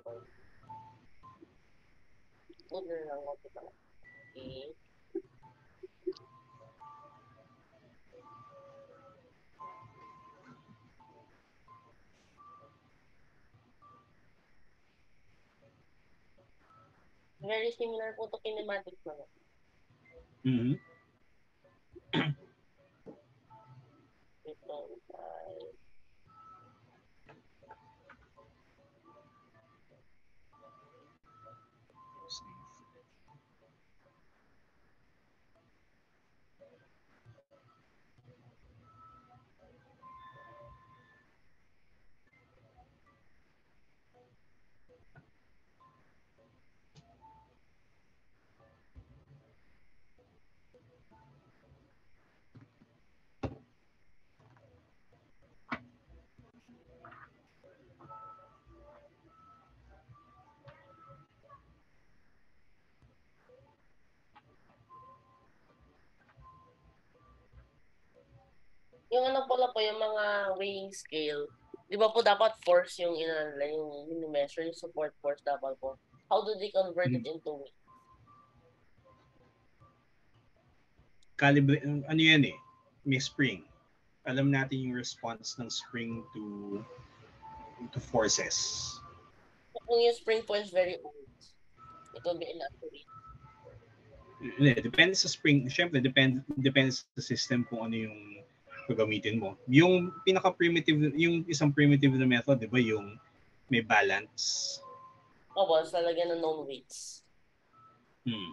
Okay. Very similar po to kinematics naman. Mm-hmm. Ito, yung ano pala po, yung mga weighing scale, di ba po dapat force yung inanala, yung measure, yung support force dapat po. How do they convert it into weight? Ano yan eh, may spring. Alam natin yung response ng spring to forces. So, kung yung spring po is very old, it will be inaccurate. Depende sa spring. Siyempre, depende sa system kung ano yung gagamitin mo. Yung pinaka-primitive, yung isang primitive na method, di ba, yung may balance. Opo, sa lagyan ng known weights. Hmm.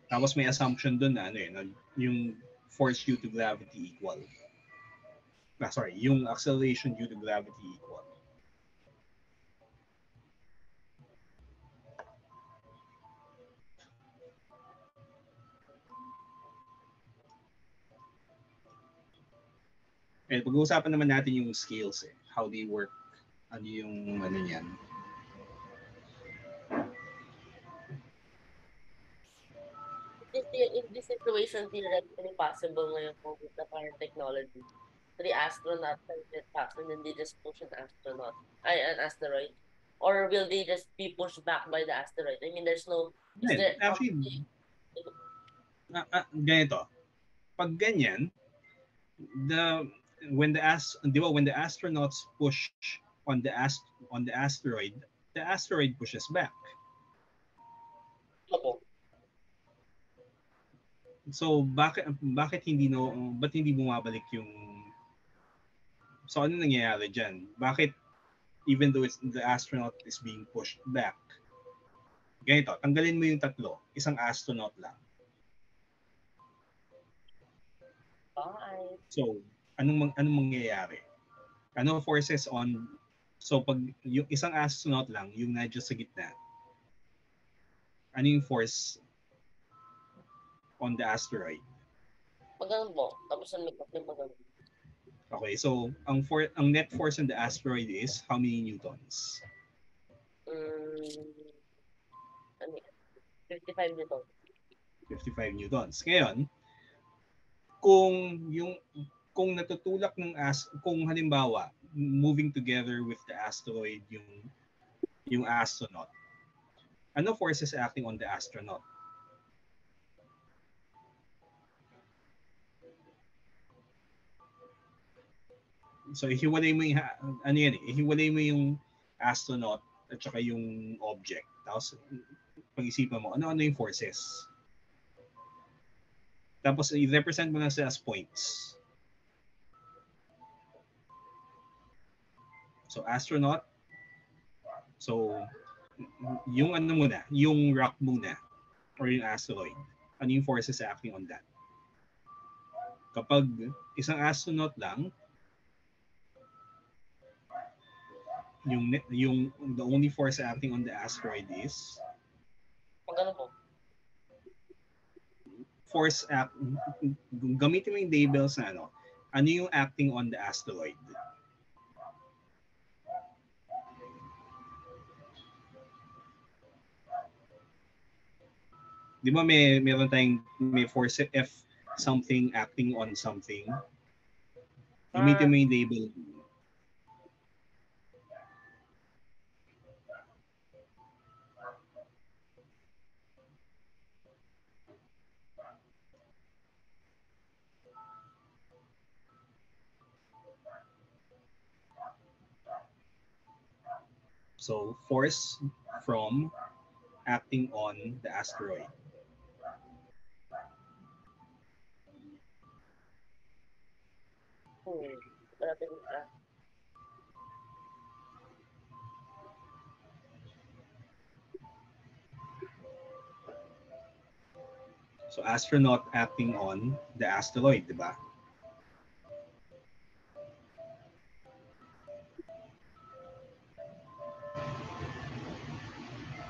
Tapos may assumption dun na ano yung force due to gravity equal. Yung acceleration due to gravity equal. Eh, pag-uusapan naman natin yung scales eh. How they work. Ano yung ano niyan. In this situation, theoretically possible ngayon po with the current technology. 3 astronauts can get past and then they just push an asteroid. Or will they just be pushed back by the asteroid? I mean, is Then, there, actually, ganito. Pag ganyan, the when the astronauts push on the asteroid, the asteroid pushes back. opo, So bakit hindi bumabalik yung so ano nangyayari diyan? Bakit even though the astronaut is being pushed back? Ganito, tanggalin mo yung tatlo, isang astronaut lang. bye. So, anong mangyayari? Ano forces on so pag yung isang astronaut lang yung nandiyan sa gitna, ano yung force on the asteroid? Pag ganun po, tapos ang makeup yung pag ganun. Okay, so ang net force on the asteroid is how many newtons? Mm, ano yan? 55 nito. 55 newtons. Ngayon, kung yung kung natutulak kung halimbawa moving together with the asteroid yung astronaut, ano forces acting on the astronaut? So ihiwalay mo yung ano yan ihiwalay mo yung astronaut at saka yung object. Tapos pag-isipan mo ano yung forces. Tapos i-represent mo na sila as points. So astronaut, so yung ano muna, yung rock muna or yung asteroid. Ano yung forces acting on that? Kapag isang astronaut lang, yung the only force acting on the asteroid is Pag ganun po, force act gamitin mo yung labels na ano yung acting on the asteroid. Di ba meron tayong may force F something acting on something. Gamitin mo yung label. So, force from acting on the asteroid. So, astronaut acting on the asteroid, di ba?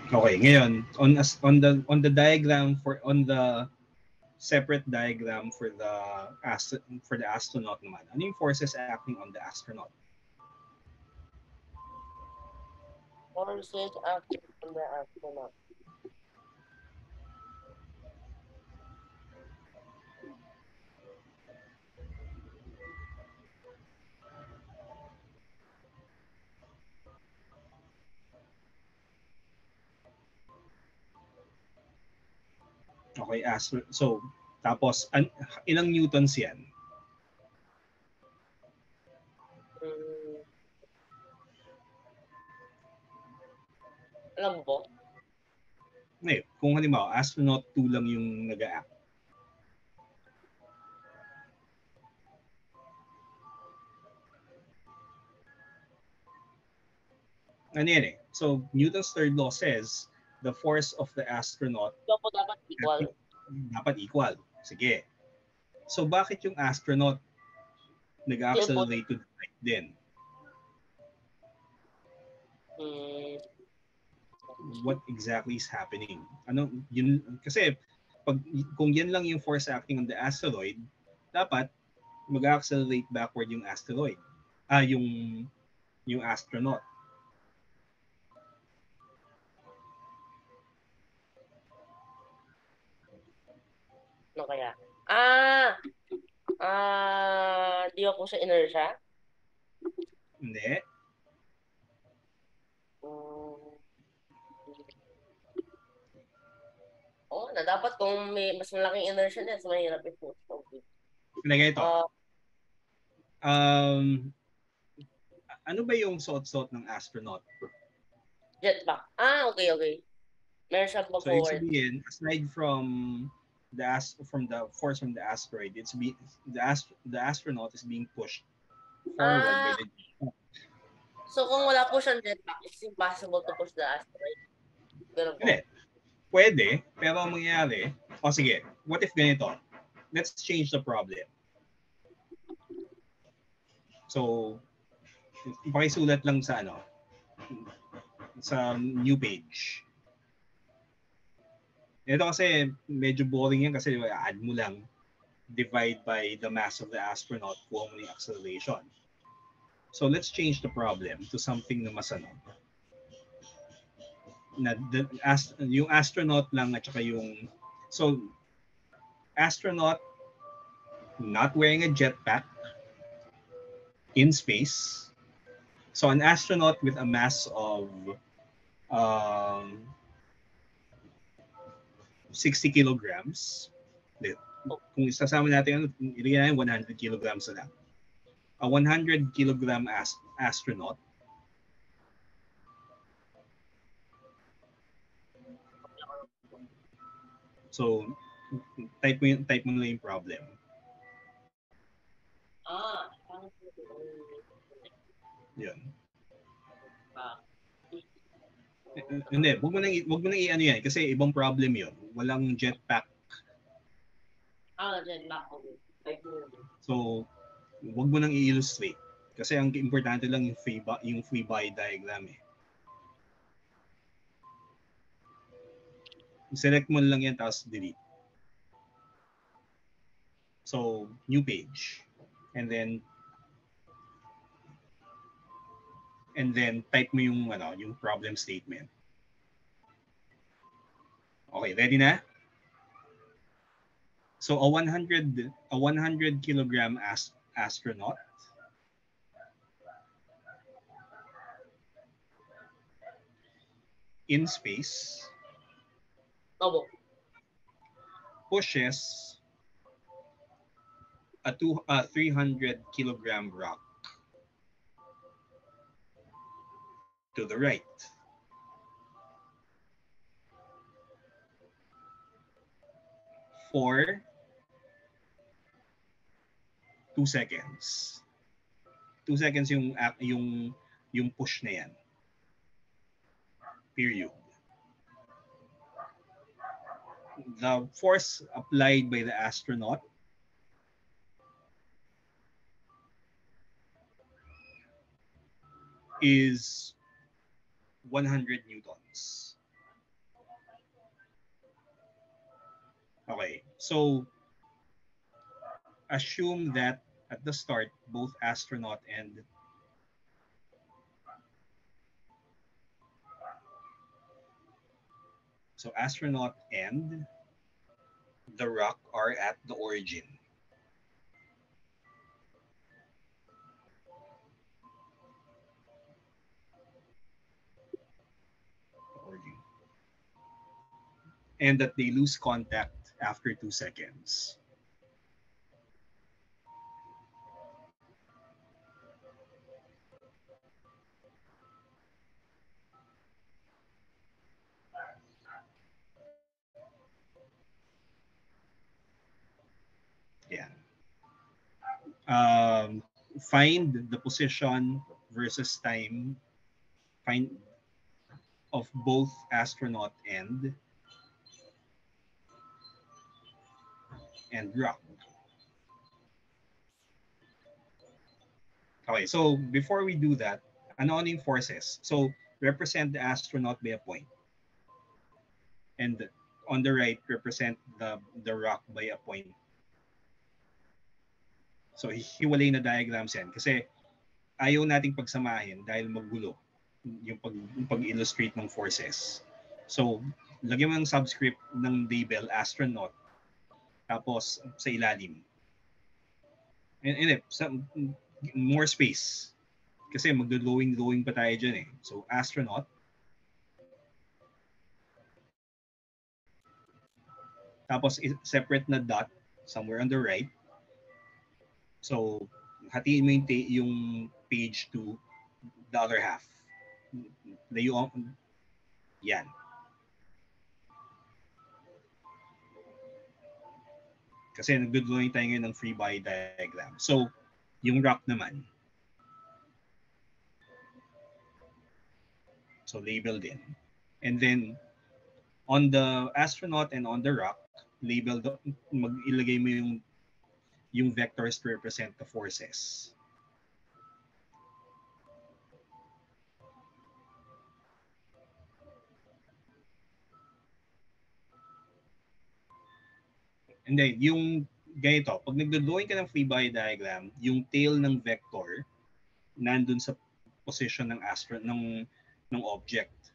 Okay, ngayon on the diagram on the separate diagram for the astronaut naman. Ano yung forces acting on the astronaut? Forces acting on the astronaut. Okay, so tapos ilang newtons yan? Alam mo? Ngayon, kung halimbawa, astronaut 2 lang yung nag-act. Ano yan eh? So, Newton's third law says, the force of the astronaut Dapat equal. Dapat equal. Sige. So, bakit yung astronaut nag-accelerate to the right din? What exactly is happening? Ano, yun, kasi kung yan lang yung force acting on the asteroid, dapat mag-accelerate backward yung asteroid. Yung astronaut. Ano kaya? Di ako sa inertia? Hindi. Oo na, dapat kung may mas malaking inertia niya, mas mahirap i-push. Pinagay ito. Ano ba yung suot-suot ng astronaut? Jetpack. Okay. Meron siya So, ibig sabihin, aside from the force from the asteroid, the astronaut is being pushed forward by the jetpack. So, kung wala po siyang jetpack, it's impossible to push the asteroid. Hindi. Pwede, pero ang mangyayari, sige, what if ganito? Let's change the problem. So, pakisulat lang sa sa new page. Ito kasi medyo boring yan kasi add mo lang divide by the mass of the astronaut kung ano yung acceleration. So let's change the problem to something na mas yung astronaut lang at saka yung astronaut not wearing a jetpack in space. So an astronaut with a mass of 60 kilograms. Kung isasama natin, ilagay natin 100 kilograms na lang. A 100 kilogram astronaut so type mo na yung problem. Yun. Hindi, wag mo nang i-ano yan kasi ibang problem yun. Walang jetpack. Jetpack. So, wag mo nang i-illustrate kasi ang importante lang yung free body diagram eh. Select mo lang yan tapos delete. So, new page. And then type mo yung problem statement. Okay, ready na? So a 100 kilogram astronaut in space Opo. pushes a 300 kilogram rock to the right. For 2 seconds. 2 seconds yung push na yan. Period. The force applied by the astronaut is 100 newtons. Okay, so assume that at the start, both astronaut and the rock are at the origin. And that they lose contact after 2 seconds. Yeah. Find the position versus time find of both astronaut and rock. Okay, so before we do that, ano yung forces? So represent the astronaut by a point. And on the right, represent the rock by a point. So hiwalay na diagrams yan. Kasi ayaw nating pagsamahin dahil magulo yung pag-illustrate ng forces. So, lagyan mo ng subscript ng label astronaut tapos sa ilalim. And more space. Kasi magdo-glowing pa tayo dyan eh. So, astronaut. Tapos, separate na dot somewhere on the right. So, hatiin mo yung page to the other half. Yan. Kasi nagdo-drawing tayo ngayon ng free body diagram. So, yung rock naman. So, label din. And then, on the astronaut and on the rock, ilagay mo yung vectors to represent the forces. And then, yung ganito, pag nagdo-drawing ka ng free body diagram, yung tail ng vector nandun sa position ng object.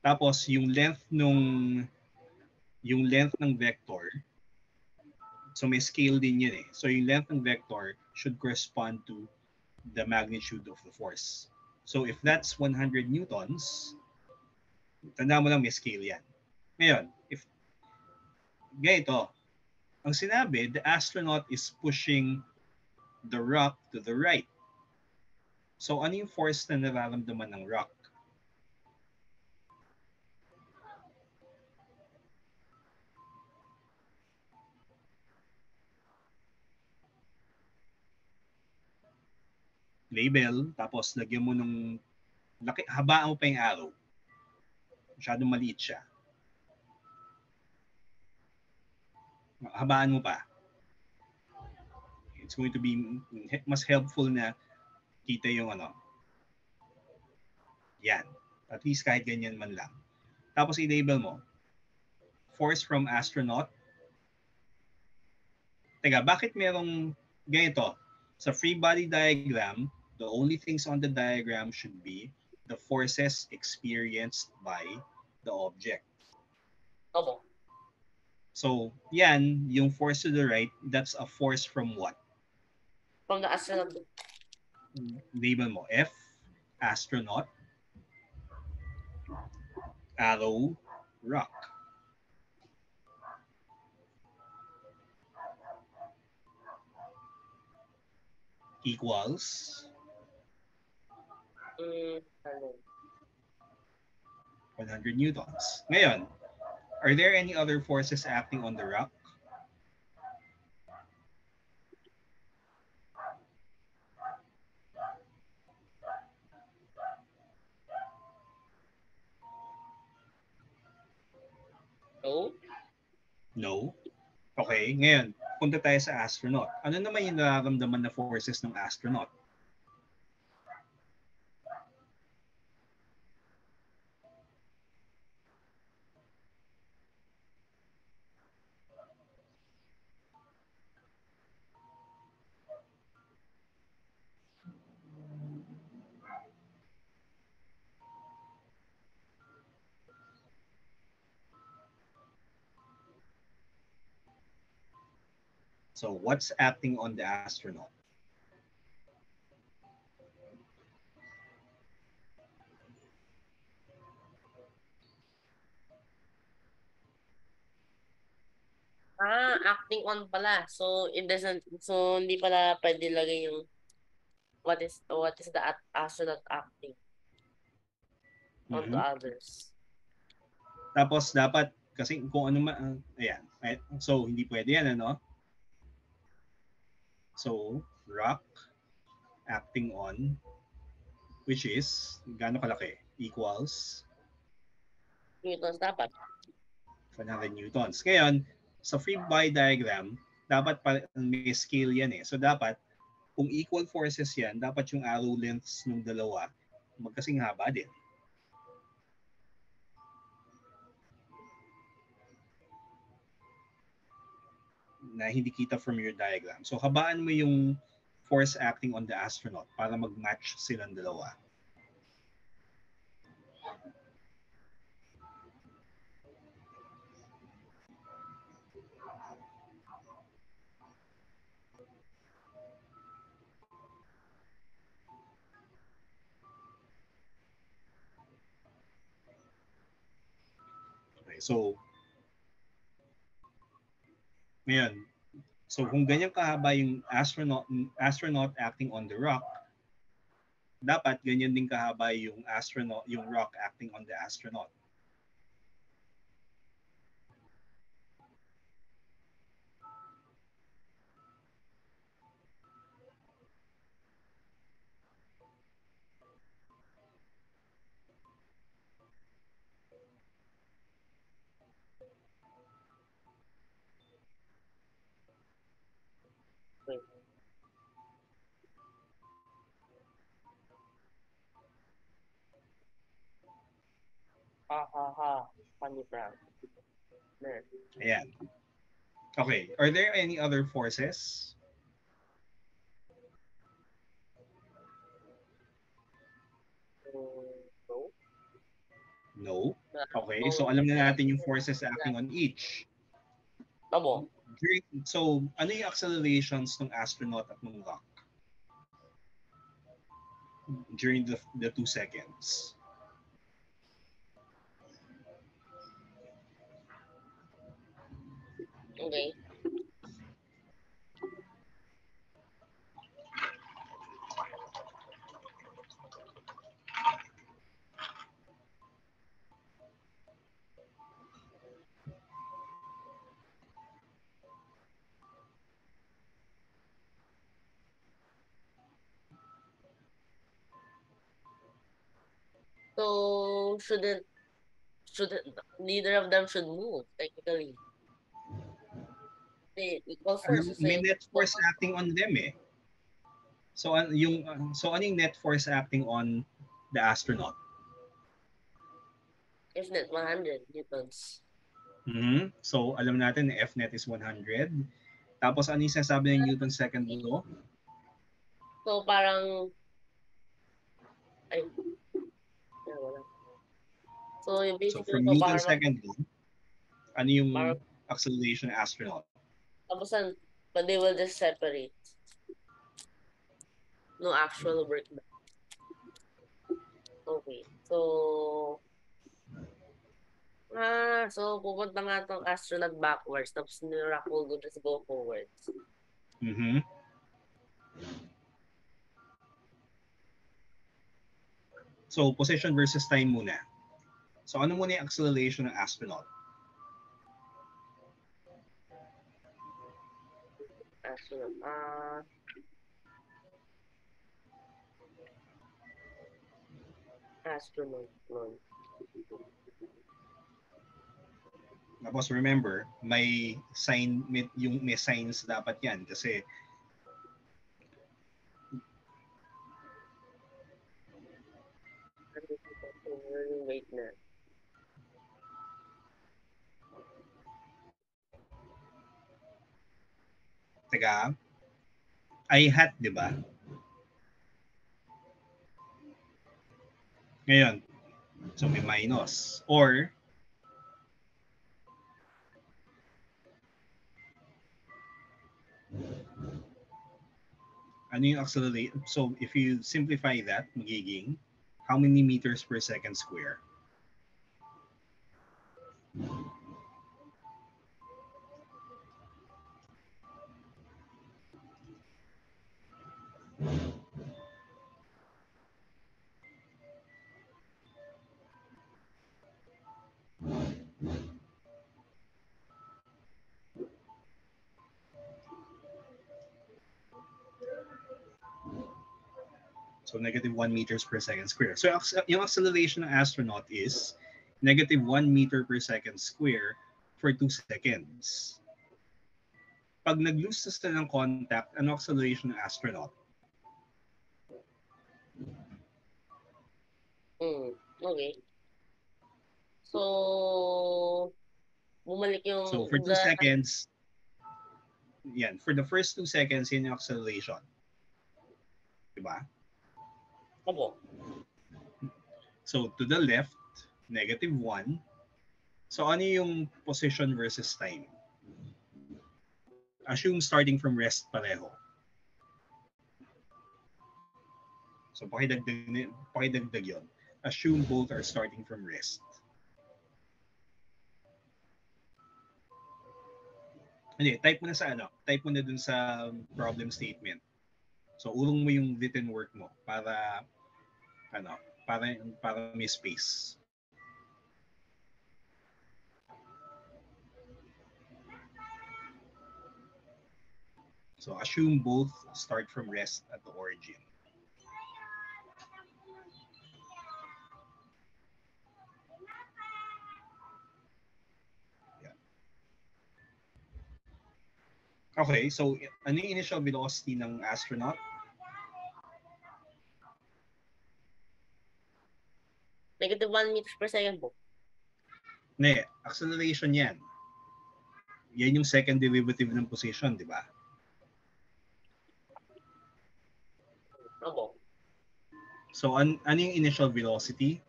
Tapos yung length ng vector, so may scale din yun eh. So yung length ng vector should correspond to the magnitude of the force. So if that's 100 newtons, tanda mo lang may scale yan. Ngayon, if ganito, ang sinabi, the astronaut is pushing the rock to the right. So ano yung force na nararamdaman ng rock? Label, tapos lagyan mo ng habaan mo pa yung arrow. Masyadong maliit siya. Habaan mo pa. It's going to be mas helpful na kita yung yan. At least kahit ganyan man lang. Tapos i-label mo. Force from astronaut. Teka, bakit merong ganito? Sa free body diagram, the only things on the diagram should be the forces experienced by the object. Opo. So, yan, yung force to the right, that's a force from what? From the astronaut. Label mo, F, astronaut. arrow, rock. Equals 100 newtons. Ngayon, are there any other forces acting on the rock? No? No. Okay, ngayon, punta tayo sa astronaut. Ano naman yung nararamdaman na forces ng astronaut? So, what's acting on the astronaut? Acting on pala. So, it doesn't, so hindi pala pwede lagay yung what is the astronaut acting onto Mhm. others. Tapos dapat kasi kung ano ayan. So hindi pwede yan ano? So rock acting on which is gaano kalaki? Equals Newtons dapat. 100 newtons. Ngayon, sa free body diagram, dapat may scale yan eh. So dapat kung equal forces yan, dapat yung arrow lengths ng dalawa magkasing haba din. Na hindi kita from your diagram. So habaan mo yung force acting on the astronaut para mag-match silang dalawa. Okay, so ngayon, so kung ganyan kahaba yung astronaut acting on the rock, dapat ganyan din kahaba yung rock acting on the astronaut. Wait. Funny prank. There. Ayan. Okay, are there any other forces? No? No. Okay, No, so alam na natin yung forces acting on each. Tabo. So, ano yung accelerations ng astronaut at ng rock during the 2 seconds? Okay. So, shouldn't, neither of them should move, technically. They equal force. So, May net force acting on them eh. So ano yung net force acting on the astronaut? if net 100 newtons. Mm-hmm. So alam natin na F net is 100. Tapos ano yung sinasabi ng Newton's second law? So, parang, ay, wala. So, So basically, from so, Newton's parang, second law, ano yung parang, acceleration ng astronaut? tapusan, but they will just separate. No actual work. Okay. So, So pupunta nga tong astronaut backwards, tapos ni Rock will just go forwards. Mm-hmm. So, position versus time muna. So, ano muna yung acceleration ng astronaut? Astronaut. Astronaut. No. Tapos remember, may sign, may signs dapat yan kasi Wait na. teka, I hat, di ba? Ngayon, so may minus. Or, ano yung accelerate? So, if you simplify that, magiging how many meters per second square? So, negative 1 meters per second square. So, yung acceleration ng astronaut is negative 1 meter per second square for 2 seconds. Pag nag-lose na sila ng contact, ano acceleration ng astronaut? Okay. So, bumalik yung So, for 2 seconds, yan, for the first 2 seconds, yun yung acceleration. Diba? Opo. So, to the left, negative 1. So, ano yung position versus time? Assume starting from rest pareho. So, pakidagdag yun. Assume both are starting from rest. Hindi, type mo na sa ano? Type mo na dun sa problem statement. So, ulong mo yung written work mo para ano, para may space. So, assume both start from rest at the origin. Okay, so ano yung initial velocity ng astronaut? Negative 1 meters per second po. Ne, acceleration yan. Yan yung second derivative ng position, di ba? Opo. So, ano yung initial velocity?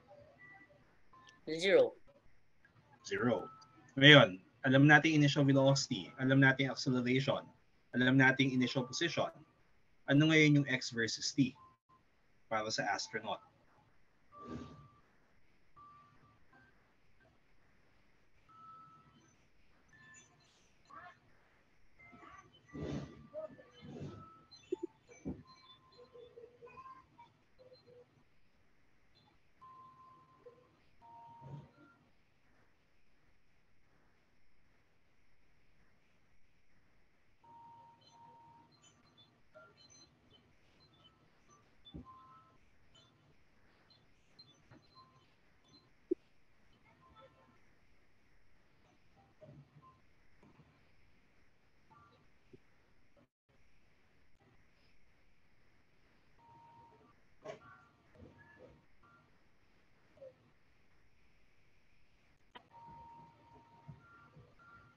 0. 0. Ngayon, alam natin initial velocity, alam natin acceleration, alam natin initial position. Ano ngayon yung x versus t para sa astronaut?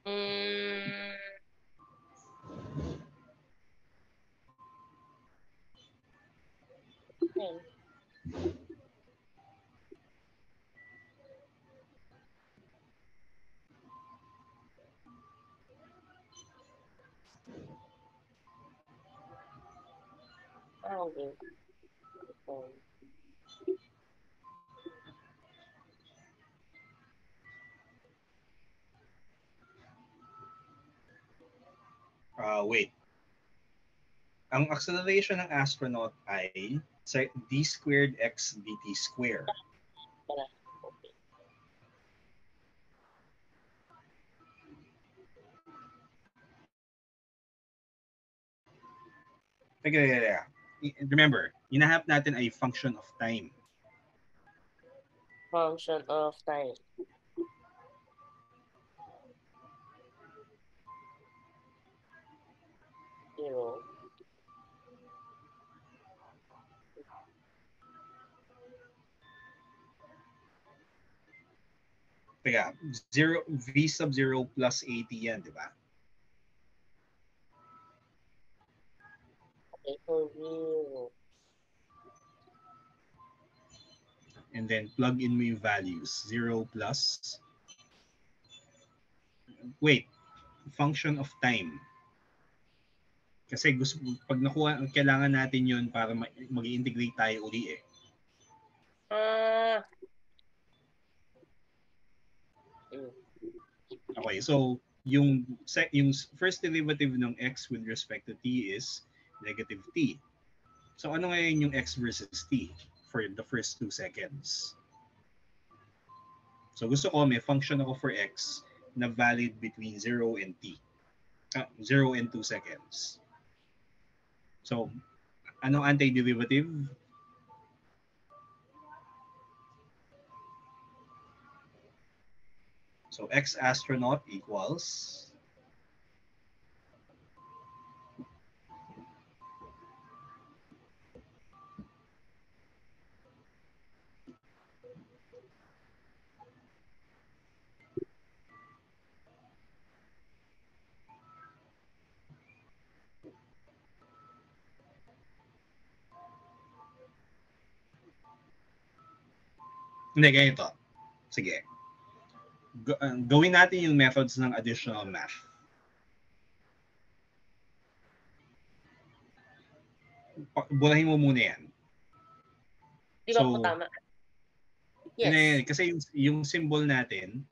Mm, okay. Okay. Okay. Wait. Ang acceleration ng astronaut ay d squared x dt square. Pala. Okay. Teka. Remember, hinahanap natin ay function of time. Function of time. Zero. Teka, 0, v sub 0 plus 80 yan, di ba? Okay, so zero. And then plug in mo yung values. 0 plus... Wait, function of time. Kasi gusto, pag nakuha, kailangan natin yun para mag-integrate tayo uli eh. Ah. Okay, so yung first derivative ng x with respect to t is negative t. So ano ngayon yung x versus t for the first 2 seconds? So gusto ko may function ako for x na valid between 0 and t. 0 and 2 seconds. So anong antiderivative? So x astronaut equals hindi, ganito. Sige. Gawin natin yung methods ng additional math. Burahin mo muna yan. Di ba po tama? Yes. Hindi, kasi yung symbol natin,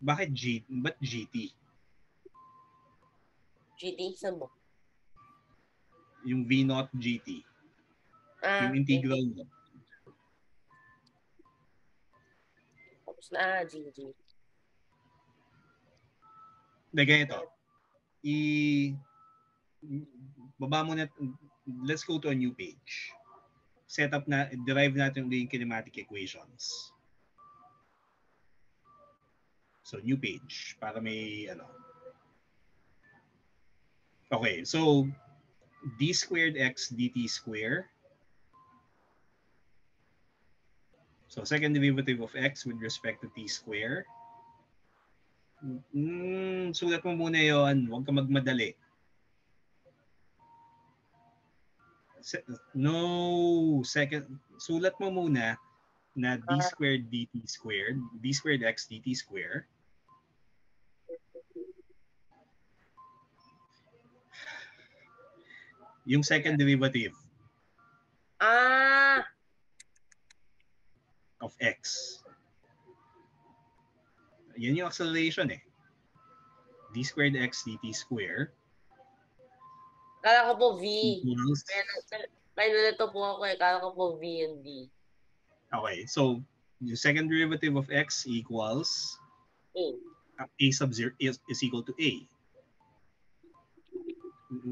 ba't GT? GT, saan mo? Yung V0 GT. Yung integral mo. Tapos na, GG. Hindi, ganito. Baba mo na, let's go to a new page. Derive natin ulit yung kinematic equations. So, new page, para may, Okay, so, d squared x dt square. So, second derivative of x with respect to t square. Sulat mo muna yon, huwag ka magmadali. Sulat mo muna na d squared dt squared, d squared x dt square. Yung second derivative of x. Yan yung acceleration eh. D squared x dt square. Kala ko po V. Equals... May nalito po ako eh. Kala ko po V and D. Okay, so the second derivative of x equals a sub 0 is equal to a,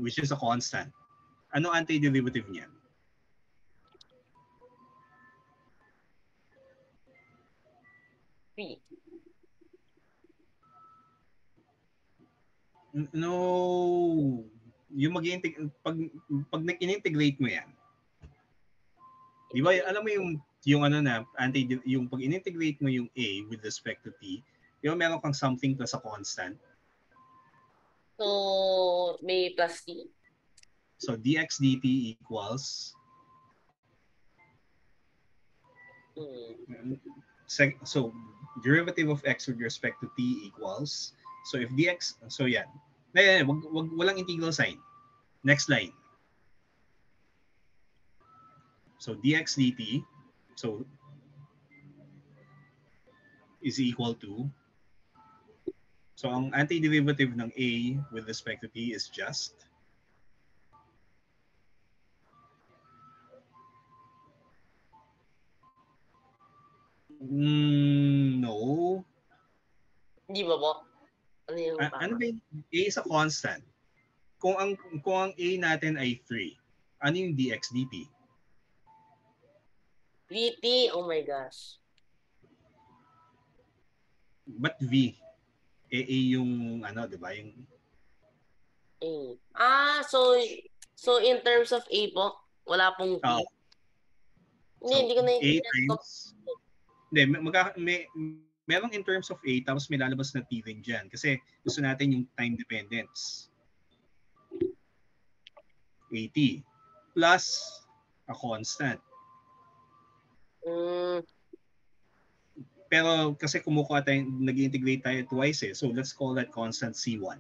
which is a constant. Ano antiderivative niyan? V. No. Yung pag in-integrate mo yan, di ba, alam mo yung ano na, yung pag in-integrate mo yung a with respect to t, di ba meron kang something plus a constant? So, may plus t? So, dx dt equals so, derivative of x with respect to t equals, so if dx, so yan. Walang integral sign. Next line. So, dx dt, so, is equal to So ang antiderivative ng A with respect to T is just no. Hindi ba po? Ano yung Ano tama? ba yung A is a constant? Kung ang A natin ay 3, ano yung dx dt? VT, oh my gosh. But V? A yung ano, di ba? Yung A. So in terms of A po, wala pong oh, V. Hindi so ko A naiintindihan ko. times hindi, merong in terms of A tapos may lalabas na T rin dyan kasi gusto natin yung time dependence. AT plus a constant. Pero kasi kumukuha tayo, nag-integrate tayo twice eh. So let's call that constant C1.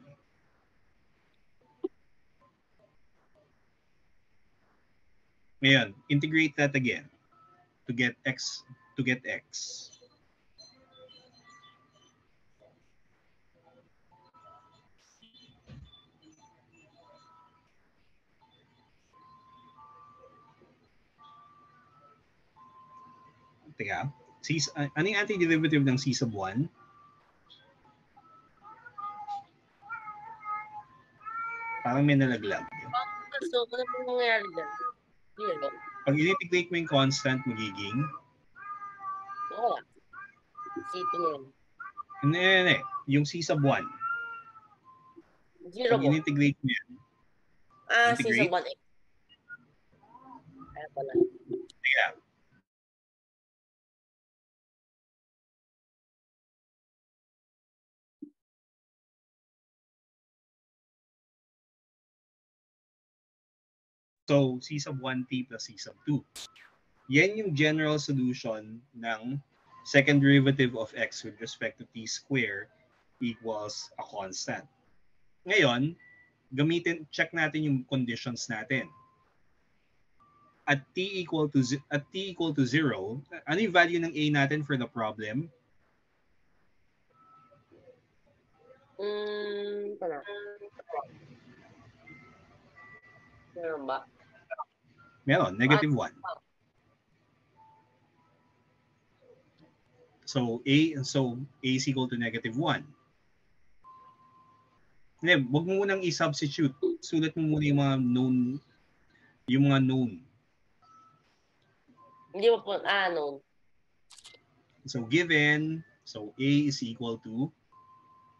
Ngayon, integrate that again to get X. Teka, ano yung antiderivative ng C sub 1? Parang may nalaglag. So, ano pong nangyayari dyan? Zero. Pag in-integrate mo yung constant, magiging? Wala. C2 yan. Hindi. Yung C sub 1. Zero Pag po. in-integrate mo yan, C sub integrate? 1. Kaya pala. Teka. So, C sub 1t plus C sub 2. Yan yung general solution ng second derivative of x with respect to t square equals a constant. Ngayon, check natin yung conditions natin. At t equal to 0, ano yung value ng a natin for the problem? Tala. Meron ba? Meron, negative 1. So a is equal to negative 1. Hindi, wag mo munang i-substitute. Sulat mo muna yung mga known. Hindi ba po, known. So given, so a is equal to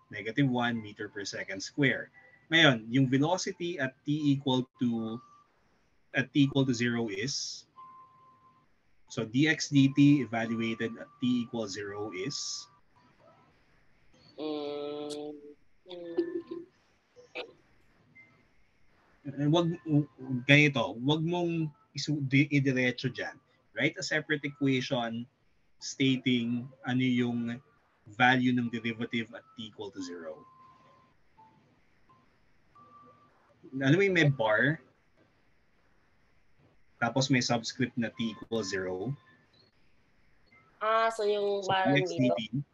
negative 1 meter per second square. Ngayon, yung velocity at t equal to 0 is, so dx dt evaluated at t equals 0 is, wag mong idiretso dyan. Write a separate equation stating ano yung value ng derivative at t equal to 0. Ano yung may bar? Tapos may subscript na t equals 0. So yung So parang dx dito. dt.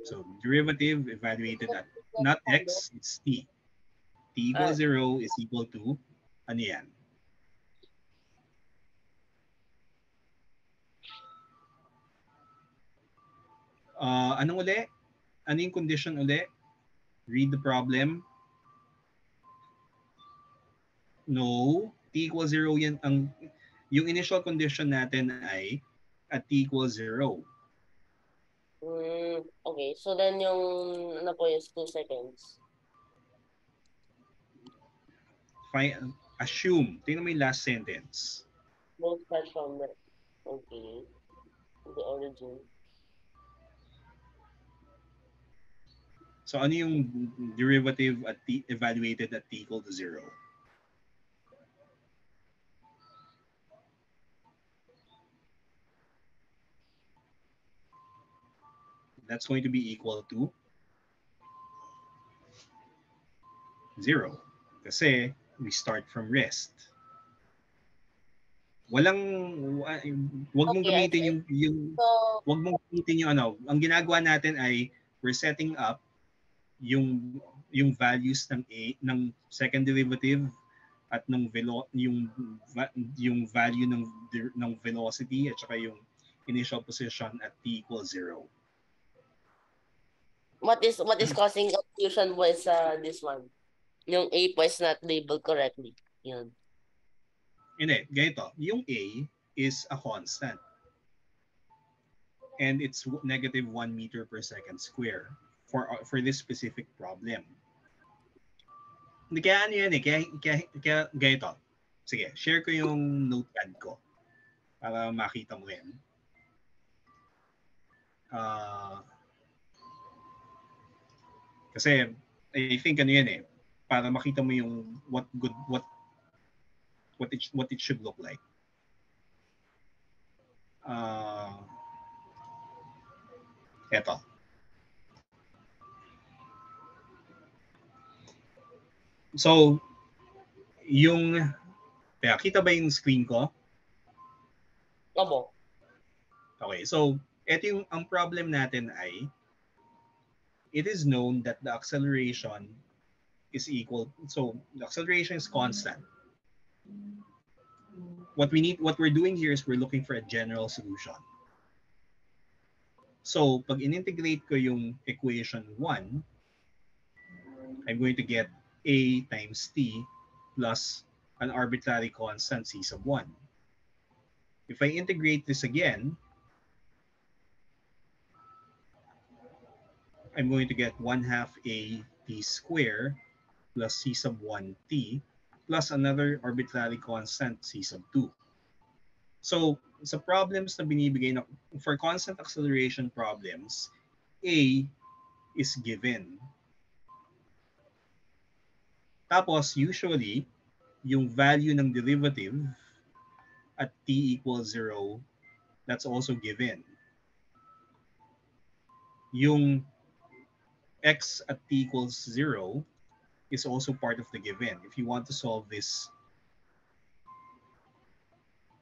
So derivative evaluated at not x, it's t. T equals 0 is equal to, ano yan? Anong uli? Ano yung condition uli? Read the problem. No, t equals 0 yan. Yung initial condition natin ay at t equals 0. Okay, so then yung, ano po yung 2 seconds? Assume. Tingnan mo yung last sentence. Both start from the, okay, the origin. So ano yung derivative at t evaluated at t equal to 0? That's going to be equal to 0. Kasi we start from rest. Wag mong gamitin yung So, wag mong gamitin yung ano, ang ginagawa natin ay we're setting up yung values ng second derivative at yung value ng velocity at saka yung initial position at t equals 0. What is causing confusion mo is this one? Yung A po is not labeled correctly. Yun. Hindi, ganito. Yung A is a constant. And it's negative 1 meter per second square for this specific problem. Kaya ano yan eh, kaya ganito. Sige, share ko yung notepad ko para makita mo yan. Kasi I think ano yan eh, para makita mo yung what it should look like. Eto. So, kita ba yung screen ko? Opo. Okay, so ito ang problem natin ay it is known that the acceleration is equal, so the acceleration is constant. What we're doing here is we're looking for a general solution. So, pag in-integrate ko yung equation 1, I'm going to get a times t plus an arbitrary constant c sub 1. If I integrate this again, I'm going to get 1/2 a t square plus c sub 1 t plus another arbitrary constant c sub 2. So, sa problems na binibigay na for constant acceleration problems, a is given. Tapos, usually, yung value ng derivative at t equals 0, that's also given. Yung x at t equals 0 is also part of the given. If you want to solve this,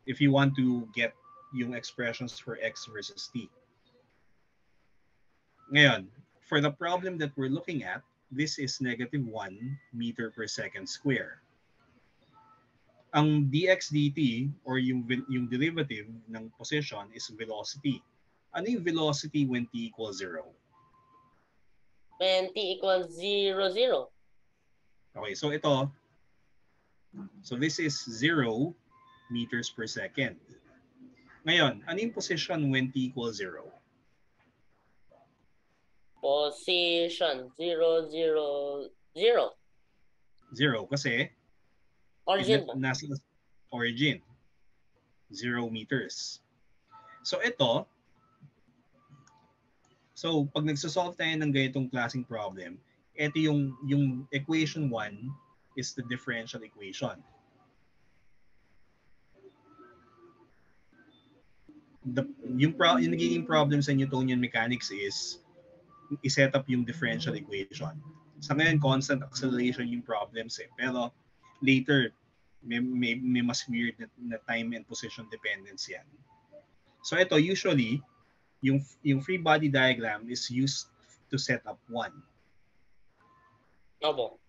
if you want to get yung expressions for x versus t. Ngayon, for the problem that we're looking at, this is negative 1 meter per second square. Ang dx dt or yung derivative ng position is velocity. Ano yung velocity when t equals 0? When t equals 0, 0. Okay, so ito, so this is 0 meters per second. Ngayon, ano yung position when t equals 0? Position 0, 0, 0. 0 kasi Origin po. nasa origin. 0 meters. So ito, so pag nagsosolve tayo ng ganitong klaseng problem, ito yung equation 1 is the differential equation. Yung nagiging problem sa Newtonian mechanics is i-set up yung differential equation. Sa ngayon, constant acceleration yung problems eh. Pero later, may mas weird na time and position dependence yan. So ito, usually, yung free body diagram is used to set up 1. Opo.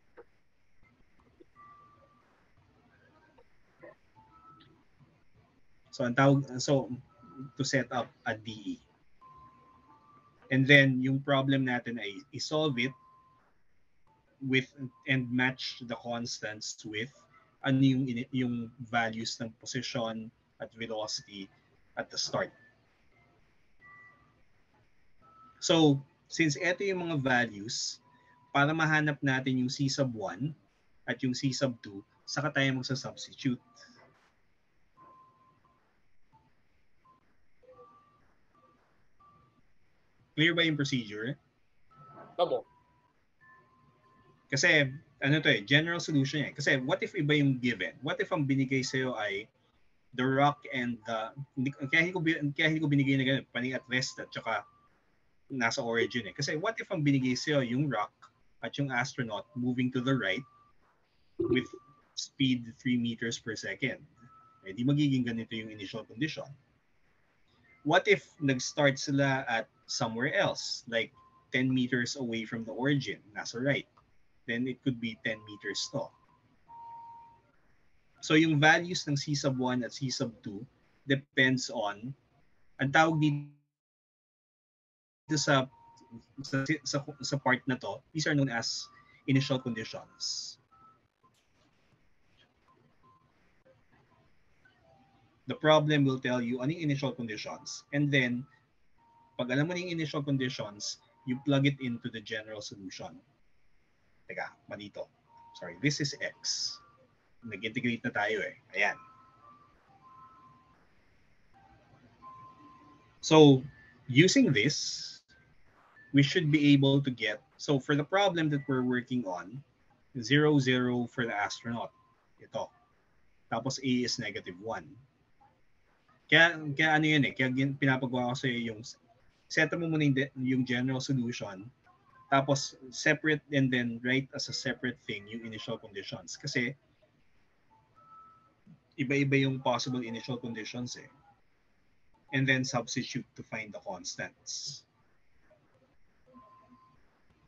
So to set up a DE. And then yung problem natin ay i-solve it with and match the constants with ano yung values ng position at velocity at the start. So, since ito yung mga values, para mahanap natin yung C sub 1 at yung C sub 2, saka tayo magsa-substitute. Clear ba yung procedure? Opo. Kasi, ano to eh, general solution eh. Kasi what if iba yung given? What if ang binigay sa'yo ay the rock and the... Kaya hindi ko binigay na ganun, paning at rest at saka nasa origin eh. Kasi what if ang binigay sa'yo yung rock at yung astronaut moving to the right with speed 3 meters per second? Eh di magiging ganito yung initial condition. What if nag-start sila at somewhere else? Like 10 meters away from the origin, nasa right, then it could be 10 meters to. So yung values ng C sub 1 at C sub 2 depends on, ang tawag dito sa part na to, these are known as initial conditions. The problem will tell you ano yung initial conditions. And then, pag alam mo na yung initial conditions, you plug it into the general solution. Teka, malito. Sorry, this is X. Nag-integrate na tayo eh. Ayan. So, using this, we should be able to get, so for the problem that we're working on, 0, 0 for the astronaut. Ito. Tapos A is negative 1. Kaya ano yun eh, kaya pinapagawa ko sa'yo yung, set mo muna yung general solution, tapos separate and then write as a separate thing yung initial conditions. Kasi, iba-iba yung possible initial conditions eh. And then substitute to find the constants.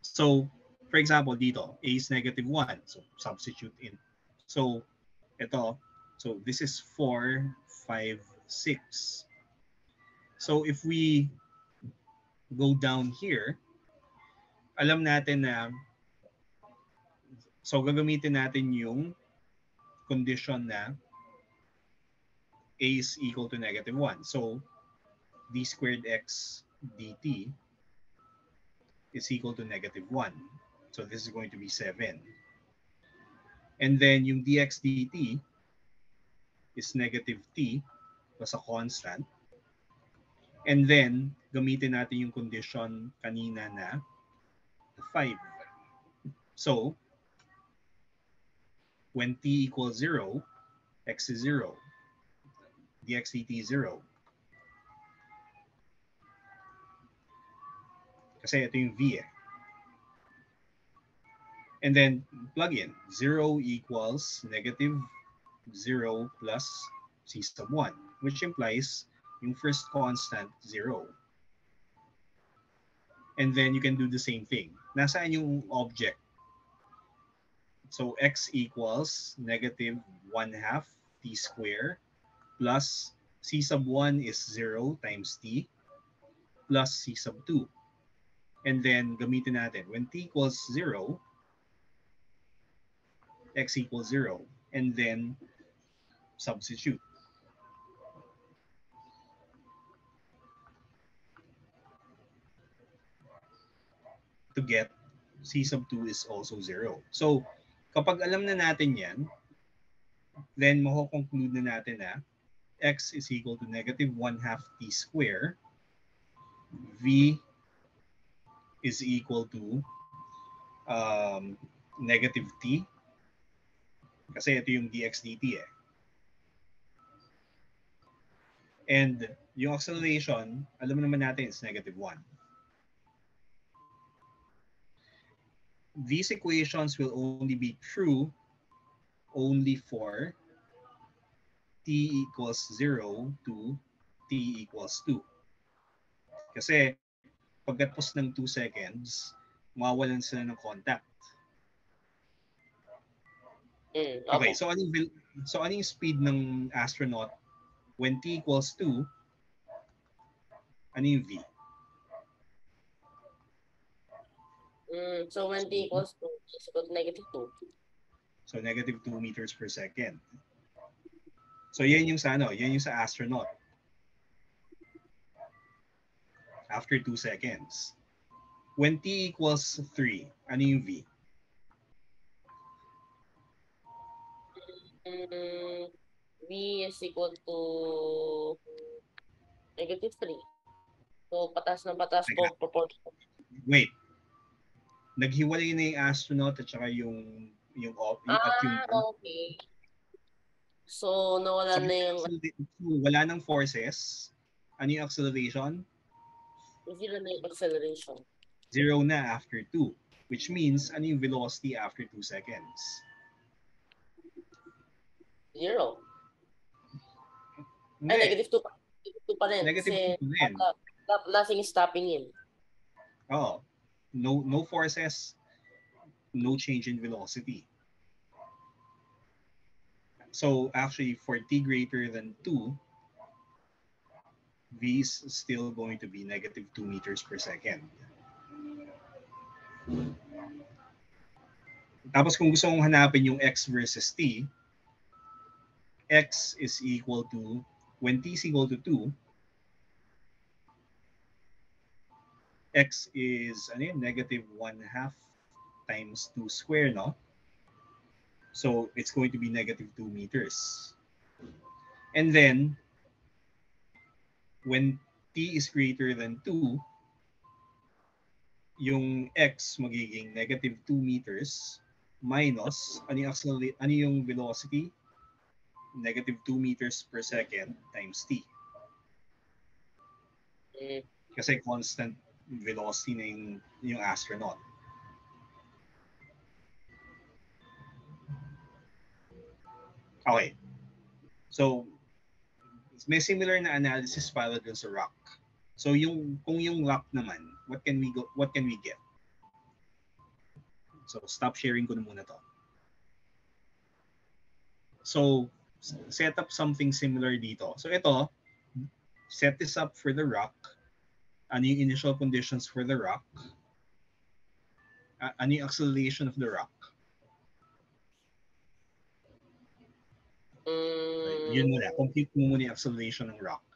So, for example, dito, A is negative 1. So, substitute in. So, ito, so this is 4, 5, 6. So, if we go down here, alam natin na, so gagamitin natin yung condition na A is equal to negative 1. So, d squared x dt is equal to negative 1. So, this is going to be 7. And then, yung dx dt is negative t plus a constant. And then, gamitin natin yung condition kanina na 5. So, when t equals 0, x is 0. dx dt is 0. Kasi ito yung v eh. And then, plug in. 0 equals negative 0 plus c sub 1, which implies yung first constant, 0. And then, you can do the same thing. Nasaan yung object? So, x equals negative 1/2 t square plus c sub 1 is 0 times t plus c sub 2. And then, gamitin natin. When t equals 0, x equals 0. And then, substitute. To get c sub 2 is also 0. So, kapag alam na natin yan, then mako-conclude na natin na x is equal to negative 1/2 t square. V is equal to negative t. Kasi ito yung dx dt eh. And yung acceleration, alam naman natin is negative 1. These equations will only be true only for t equals 0 to t equals 2. Kasi pagkatapos ng 2 seconds, mawawalan sila ng contact. Okay, so ano yung speed ng astronaut when t equals 2? Ano yung v? So when t equals 2 is equal to negative 2. So negative 2 meters per second. So yan yung sa yan yung sa astronaut. After 2 seconds. When t equals 3, ano yung v? V is equal to negative 3. So patas ng patas po proportion. Wait. Naghiwalay na yung astronaut at saka yung okay. So nawala na yung wala nang forces. Ano yung acceleration? 0 na yung acceleration. 0 na after 2, which means ano yung velocity after 2 seconds? 0. Ay, negative 2 pa rin. Negative 2 pa rin. Nothing is stopping in. Oo. no forces, no change in velocity. So actually, for t greater than 2, v is still going to be negative 2 meters per second. Tapos kung gusto mong hanapin yung x versus t, x is equal to, when t is equal to 2, x is ano yun, negative 1/2 times 2 square, no? So it's going to be negative 2 meters. And then, when t is greater than 2, yung x magiging negative 2 meters minus, ano yung velocity? Negative 2 meters per second times t. Kasi constant velocity na yung astronaut. Okay. So, may similar na analysis para dun sa rock. So, kung yung rock naman, what can we get? So, stop sharing ko na muna to. So, set up something similar dito. So, ito, set this up for the rock. Ano yung initial conditions for the rock? Ano yung acceleration of the rock? Yun muna. Complete mo muna yung acceleration ng rock.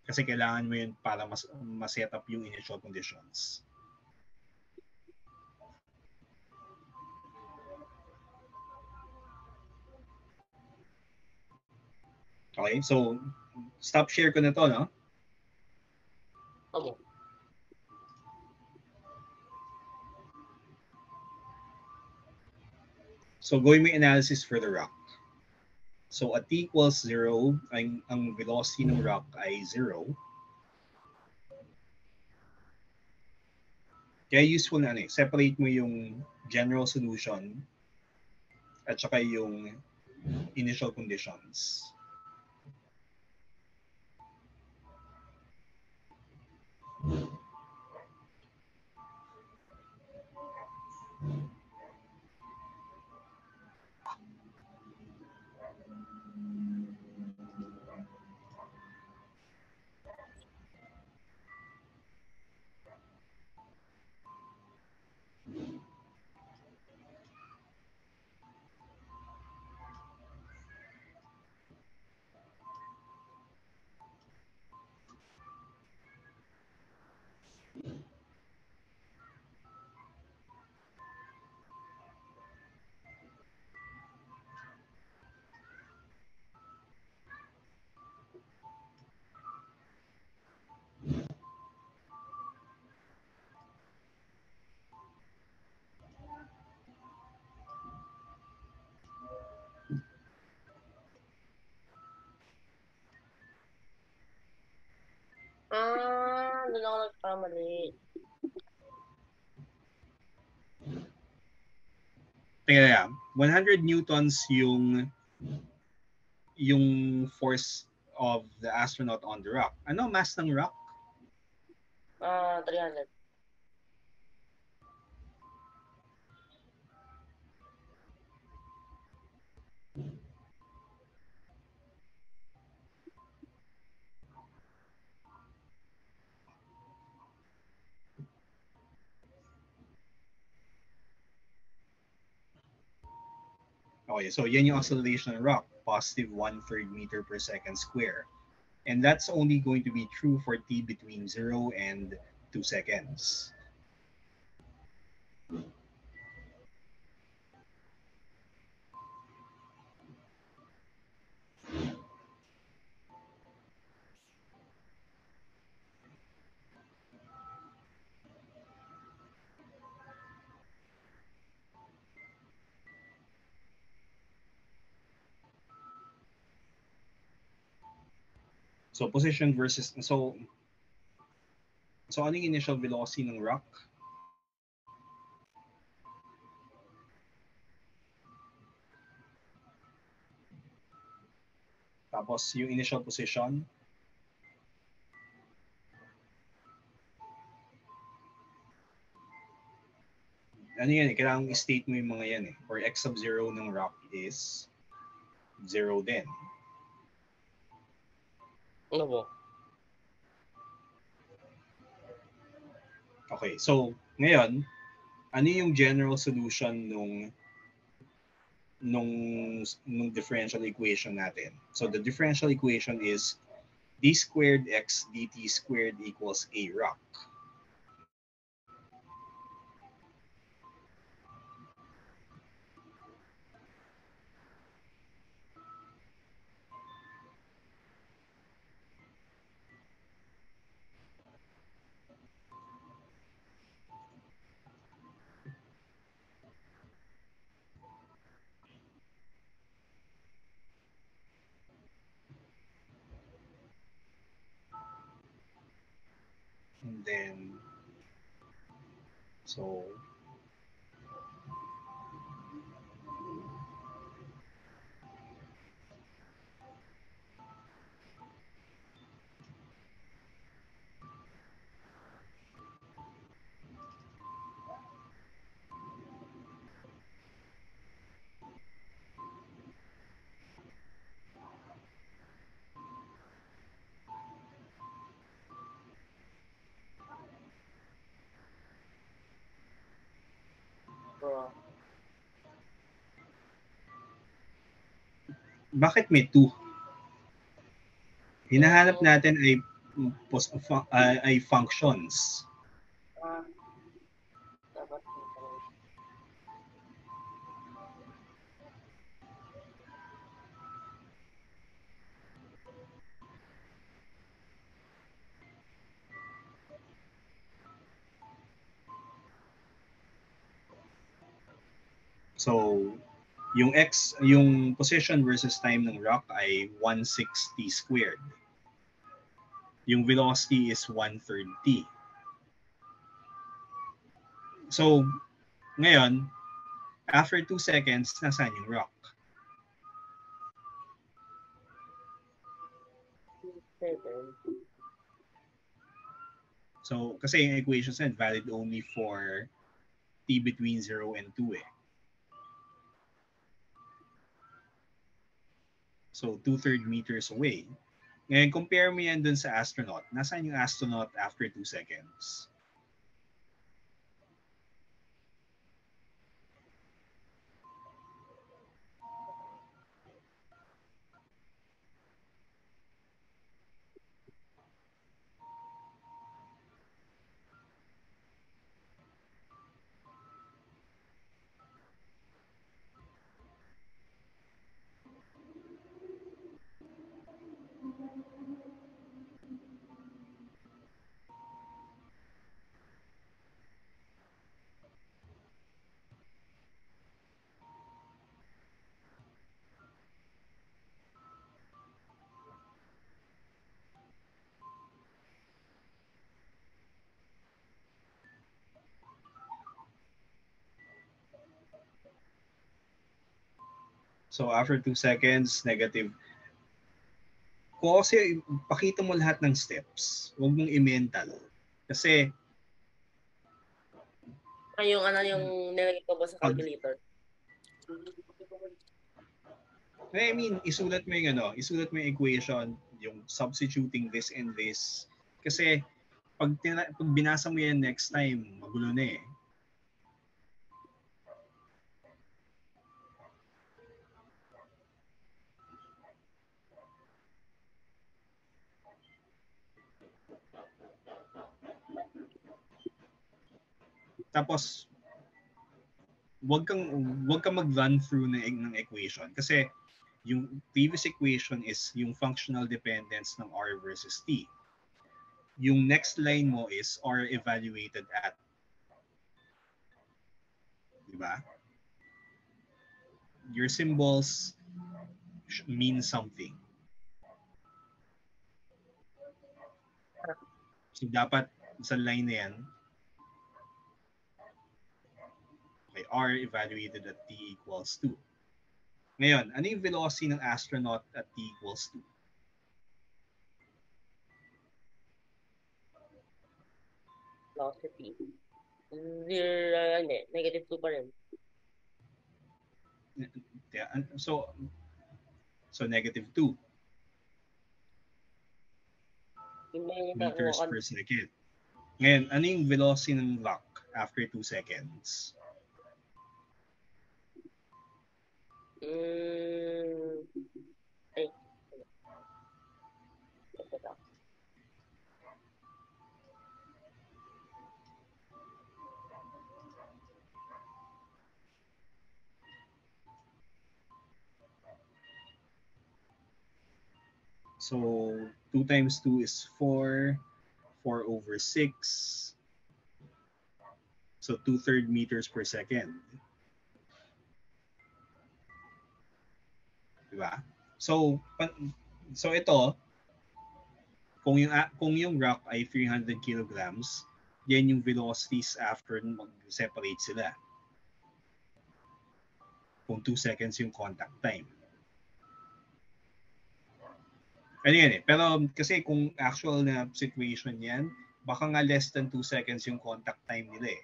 Kasi kailangan mo yun para mas-set up yung initial conditions. Okay, so stop share ko na to, no? Okay. So gawin mo yung analysis for the rock. So at t equals 0, ang velocity ng rock ay 0. Kaya useful na separate mo yung general solution at saka yung initial conditions. Doon ako nagkamali. Kaya 100 newtons yung force of the astronaut on the rock. Ano mass ng rock? 300. Okay, so yan yung acceleration ng rock, positive 1/3 meter per second square. And that's only going to be true for t between 0 and 2 seconds. So position versus, so ano yung initial velocity ng rock? Tapos yung initial position. ano yan eh, kailangan i-state mo yung mga yan eh. Or x sub 0 ng rock is 0 din. Ano po? Okay, so ngayon, ano yung general solution nung nung differential equation natin? So the differential equation is d squared x dt squared equals a rock. And then, so, Bro. bakit may 2? Hinahanap Mm, natin ay functions. ah, dapat yung So, yung position versus time ng rock ay 160 squared. Yung velocity is 1/3 t. So, ngayon, after 2 seconds, nasaan yung rock? seven. So, kasi yung equations na valid only for t between 0 and 2 eh. So, 2/3 meters away. Ngayon, compare mo yan dun sa astronaut. Nasaan yung astronaut after 2 seconds? So, after 2 seconds, negative. Kung kasi pakita mo lahat ng steps, huwag mong i-mental. Kasi Yung ano yung nilagay ko ba sa pag calculator? I mean, isulat mo yung equation, yung substituting this and this. Kasi pag binasa mo yan next time, magulo na eh. Tapos, wag kang mag-run through ng equation kasi yung previous equation is yung functional dependence ng R versus T. Yung next line mo is R evaluated at. Di ba? Your symbols mean something. So, dapat sa line na yan, okay, R evaluated at T equals 2. Ngayon, ano yung velocity ng astronaut at T equals 2? Velocity. Zero, hindi. Negative 2 pa rin. Yeah, so -2 Yung may meters nakuha ka. per second. Ngayon, ano yung velocity ng rock after 2 seconds? Mm, ay, ito lang. So 2 times 2 is 4. 4 over 6. So 2/3 meters per second. Diba? So, so ito, kung yung rock ay 300 kilograms, yan yung velocities after mag-separate sila. Kung 2 seconds yung contact time. Ano yan eh. Pero kasi kung actual na situation yan, baka nga less than 2 seconds yung contact time nila eh.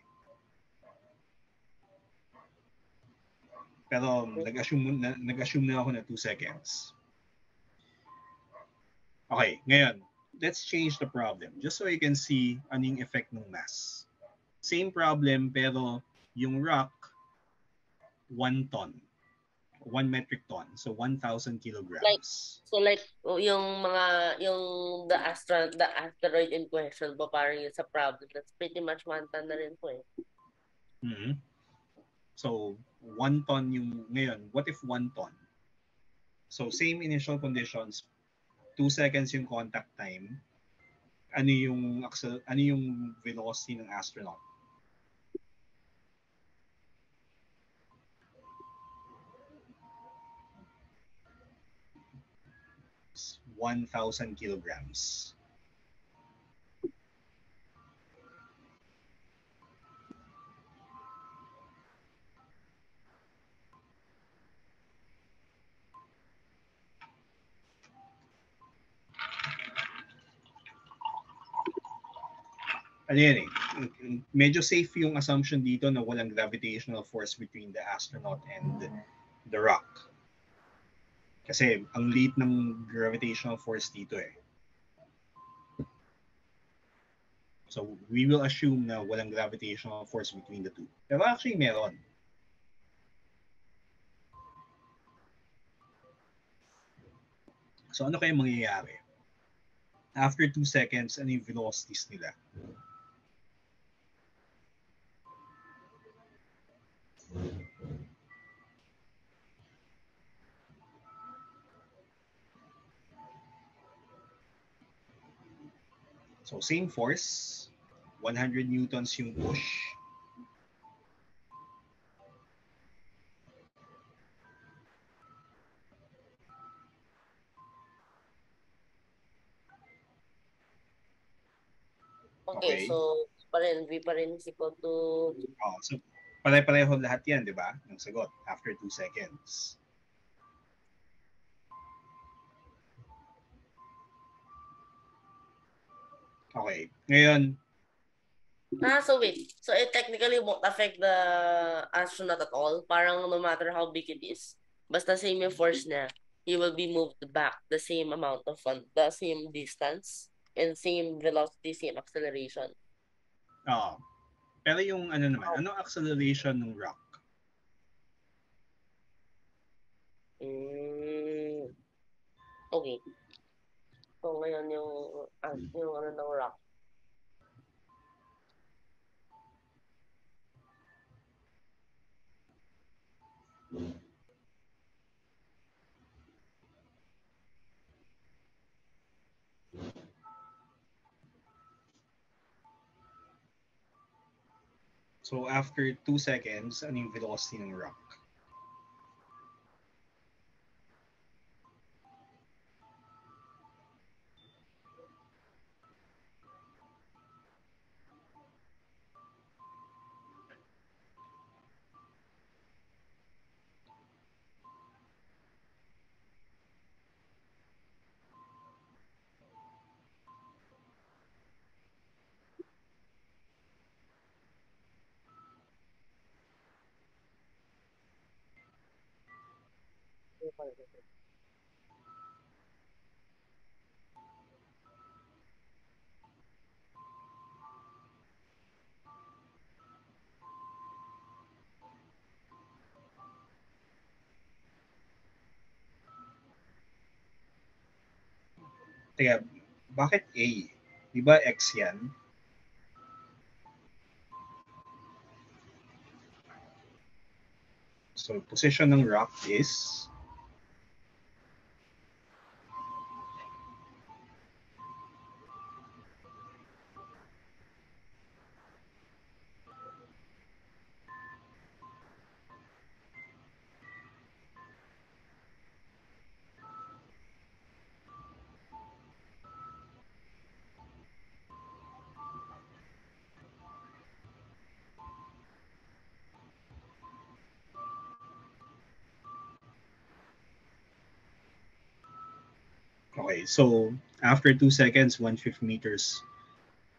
Pero nag-assume na ako na 2 seconds. Okay, ngayon, let's change the problem just so you can see ano yung effect ng mass. Same problem pero yung rock 1 ton. 1 metric ton. So 1,000 kilograms. The asteroid in question po, parang yun sa problem. That's pretty much 1 ton na rin po eh. Mm-hmm. So 1 ton yung ngayon. What if 1 ton? So same initial conditions, 2 seconds yung contact time. Ano yung velocity ng astronaut? It's 1,000 kilograms. Ano yan eh, medyo safe yung assumption dito na walang gravitational force between the astronaut and the rock. Kasi ang liit ng gravitational force dito eh. So we will assume na walang gravitational force between the two. Pero actually meron. So ano kaya mangyayari? After 2 seconds, ano yung velocities nila? So same force, 100 newtons yung push. Okay, so V pa rin is equal to... So pare-pareho lahat yan, di ba? Ng sagot after 2 seconds. Okay, ngayon, So wait. So it technically won't affect the astronaut at all. Parang no matter how big it is, basta same yung force niya, he will be moved back the same amount of the same distance and same velocity, same acceleration. pero yung ano naman, ano acceleration ng rock? Okay. So ngayon yung ano ng rock. So after 2 seconds, ano yung velocity ng rock? Teka, bakit A? Di ba X yan? So, position ng rock is okay. So, after 2 seconds, 1/5 meters.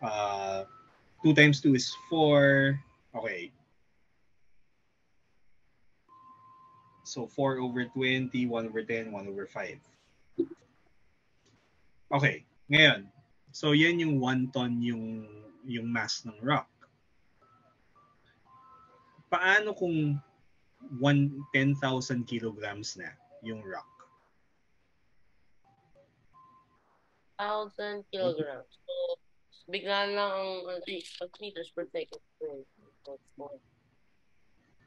2 times 2 is 4. Okay. So, 4 over 20, 1 over 10, 1 over 5. Okay. Ngayon, so yan yung 1 ton yung mass ng rock. Paano kung 10,000 kilograms na yung rock? 1,000 kilograms. So, bigla lang ang meters per second.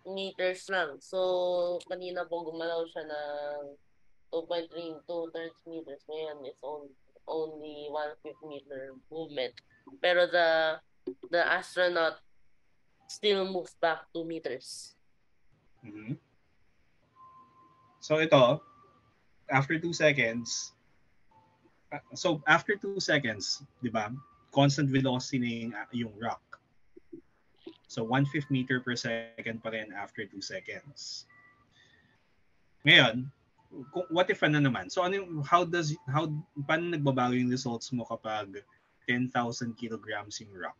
Meters lang. So, kanina po gumalaw siya ng 2.3 2/3 meters. Ngayon, it's only 1/5 meter movement. Pero the astronaut still moves back 2 meters. Mm-hmm. So ito, after 2 seconds, so after 2 seconds, di ba, constant velocity na yung rock. So 1/5 meter per second pa rin after 2 seconds. Ngayon, what if ano naman? So ano paano nagbabago yung results mo kapag 10,000 kilograms yung rock?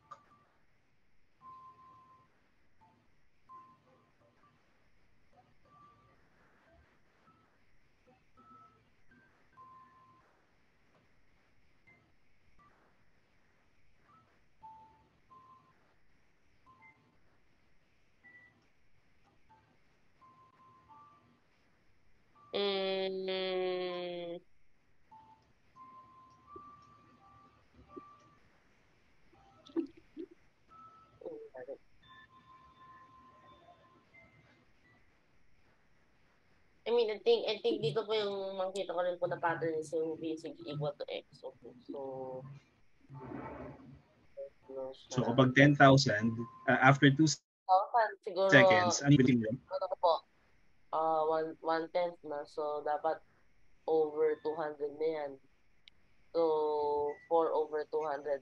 Mm, I mean, I think dito po yung makita ko rin po na pattern is yung V is equal to X. So, ano So siya? kapag 10,000, after 2 Siguro, seconds, ano yung ano ko po, 1/10 na. So, dapat over 200 na yan. So, 4 over 200,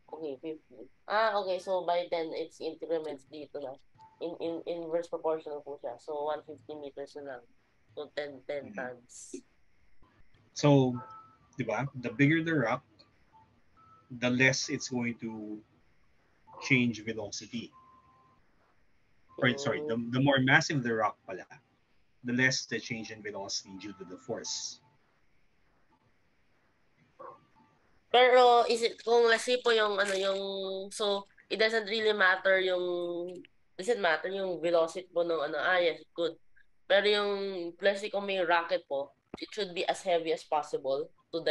okay, 50. Okay. So, by 10, it's increments dito na. In inverse proportional po siya. So, 150 meters na lang. So, 10 tons. So, di ba, the bigger the rock, the less it's going to change velocity. Or sorry, the more massive the rock pala, the less the change in velocity due to the force. Pero kung let's say po yung ano yung so it doesn't really matter yung velocity po ng ano yes good. Pero yung let's say kung may rocket po, it should be as heavy as possible to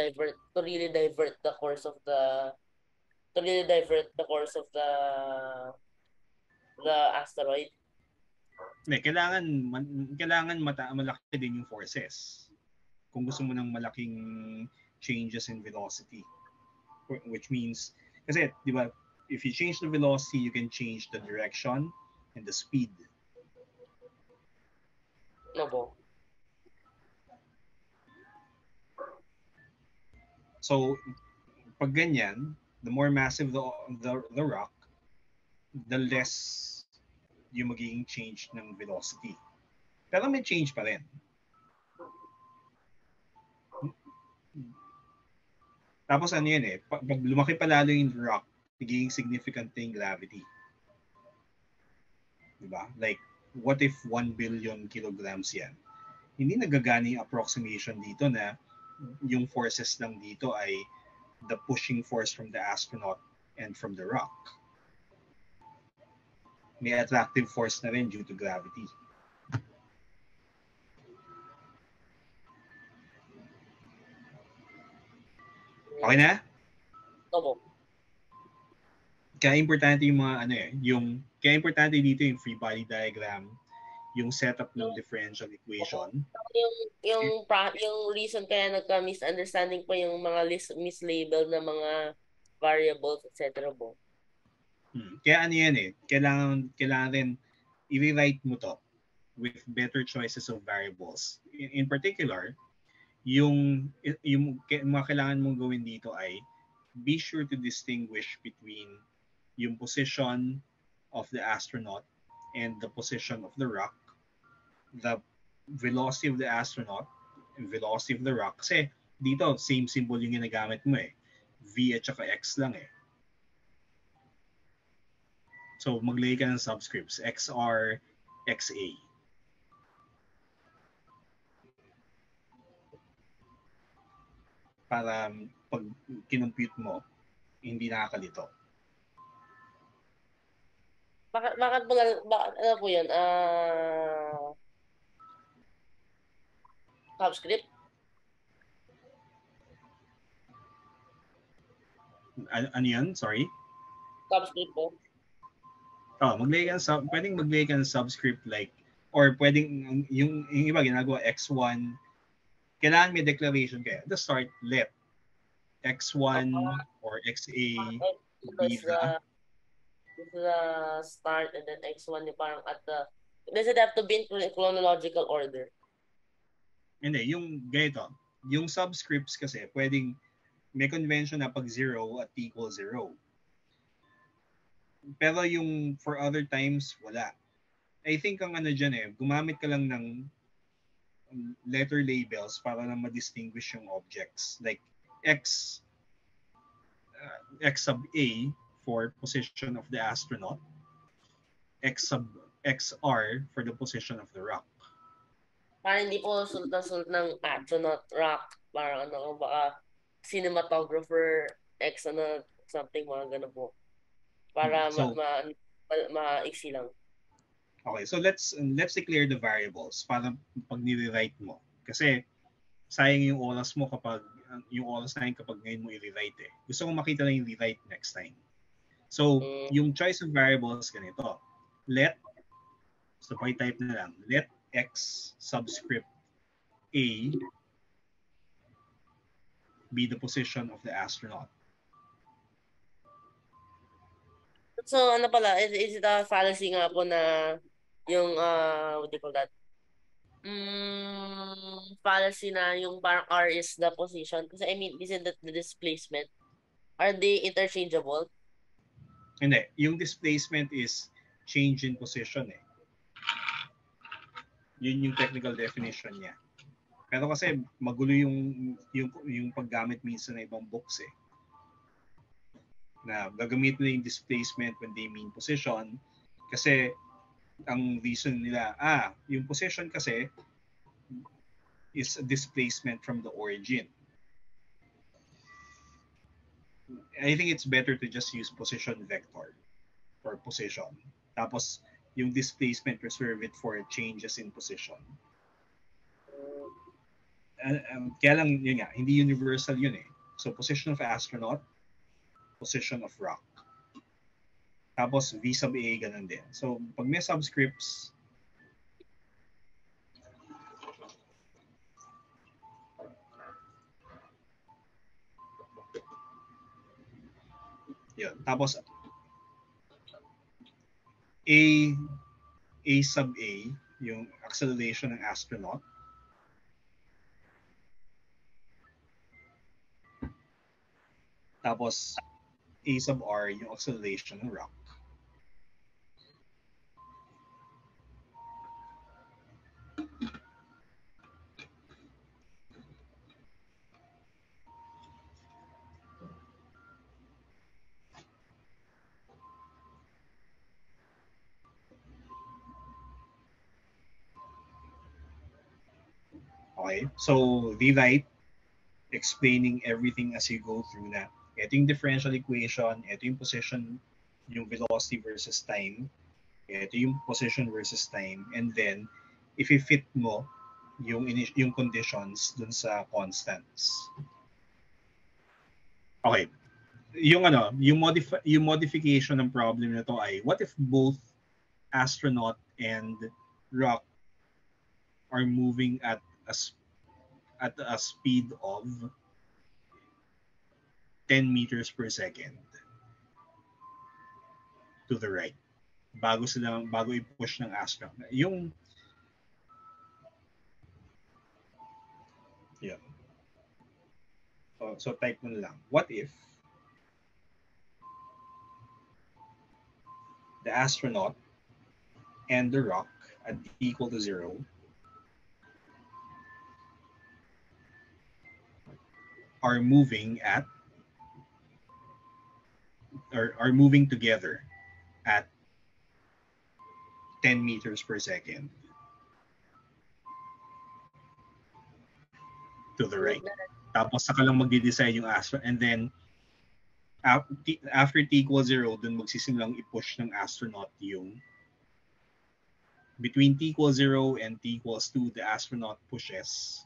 really divert the course of the asteroid. Kailangan malaki din yung forces. Kung gusto mo ng malaking changes in velocity. Which means, kasi, di ba, if you change the velocity, you can change the direction and the speed. No po. So, pag ganyan, the more massive the rock, the less yung magiging change ng velocity. Pero may change pa rin. Tapos ano yun pag lumaki pa lalo yung rock, nagiging significant na yung gravity. Diba? Like, what if 1 billion kilograms yan? Hindi nagagana yung approximation dito na yung forces lang dito ay the pushing force from the astronaut and from the rock. May attractive force na rin due to gravity. Okay na? Opo. Kaya importante yung mga kaya importante dito yung free body diagram, yung setup ng differential equation. Yung reason kaya nagka-misunderstanding po yung mga mislabel na mga variables, etc. po. Kaya kailangan rin i-rewrite mo to with better choices of variables. In particular, yung mga kailangan mong gawin dito ay be sure to distinguish between yung position of the astronaut and the position of the rock, the velocity of the astronaut, and velocity of the rock. Kasi dito, same symbol yung ginagamit mo eh. V at saka X lang eh. So, maglagay ka ng subscripts, XR, XA. Para pag kinompute mo, hindi nakakalito. Bakit ano po yun? Subscript? Ano yun? Sorry? Subscript po? Pwedeng maglagay ka ng subscript like, or pwedeng, yung iba ginagawa, X1, kailangan may declaration kaya. At the start, let X1 or XA be the start and then X1 yung parang at the, does it have to be in chronological order? Hindi, yung ganito, yung subscripts kasi pwedeng may convention na pag 0 at t equals 0. Pero yung for other times, wala. I think ang dyan gumamit ka lang ng letter labels para na ma-distinguish yung objects. Like X sub A for position of the astronaut, X sub XR for the position of the rock. Parang hindi po sulat ng astronaut rock. Parang baka cinematographer X something mga ganun po. Para maiksi lang. Okay, so let's declare the variables para pag ni-rewrite mo. Kasi sayang yung oras mo kapag ngayon mo i-rewrite eh. Gusto kong makita lang yung rewrite next time. So, yung choice of variables ganito. Type na lang, let X subscript A be the position of the astronaut. So, ano pala, is it a fallacy nga po na yung, what do you call that? Fallacy na yung parang R is the position. Kasi I mean, isn't that the displacement? Are they interchangeable? Hindi. Yung displacement is change in position eh. Yun yung technical definition niya. Pero kasi magulo yung paggamit minsan ng ibang books eh. Na gagamit nila yung displacement when they mean position kasi ang reason nila, yung position kasi is a displacement from the origin. I think it's better to just use position vector for position. Tapos, yung displacement, reserve it for changes in position. Kaya lang, yun nga, hindi universal yun eh. So, position of astronaut, position of rock. Tapos, V sub A, ganun din. So, pag may subscripts, yun. Tapos, A sub A, yung acceleration ng astronaut. Tapos, A sub R, yung acceleration ng rock. Okay? So, they write explaining everything as you go through na ito yung differential equation, ito yung position, yung velocity versus time, ito yung position versus time, and then, if i-fit mo yung conditions dun sa constants. Okay. Yung modification ng problem na to ay, what if both astronaut and rock are moving at a speed of 10 meters per second to the right bago i-push ng astronaut. Yeah. So type mo lang. What if the astronaut and the rock at t equal to 0 are moving together at 10 meters per second to the right. Tapos saka lang magde-design yung astronaut, and then after t equals 0, dun magsisimulang i-push ng astronaut yung between t equals 0 and t equals 2, the astronaut pushes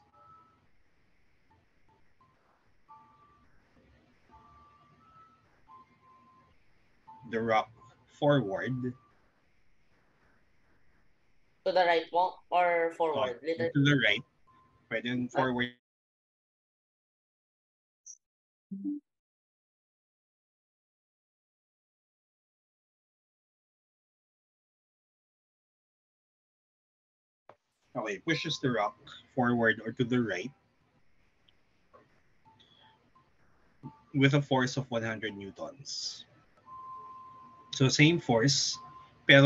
the rock forward. To the right mo or forward? To the right. Pwedeng forward. Okay, pushes the rock forward or to the right with a force of 100 newtons. So same force, pero